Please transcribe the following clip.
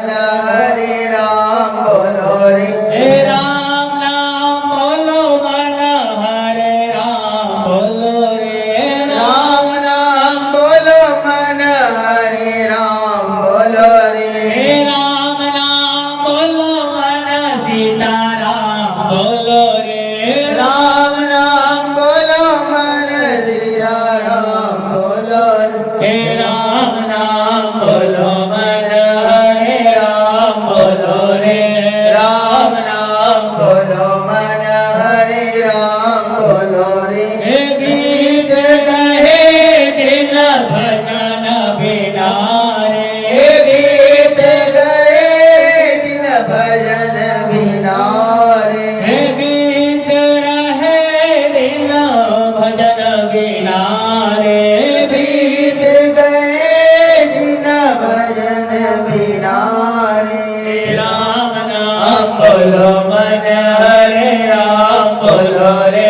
હરે રામ બોલો રે હે રામ નામ બોલો મન હરે રામ બોલો રે રામ નામ બોલો મન હરે રામ બોલો રે હે રામ નામ બોલો મન સીતારામ બોલો રે રામ નામ બોલો મન સિયા રામ બોલો હે રામ નામ બોલો મન હરે રામ બોલો રે રામ નામ બોલો મન હરે રામ બોલો રે હે ગીત કહે દિલ ભજન બિના રે હે ગીત ગયે દિન ભજન વિના રે હે ગીત રહે દિલ ભજન બિના રે ગીત ગયે દિન ભજન વિના રે રામ રામ નામ બોલો મન હરે રામ બોલો રે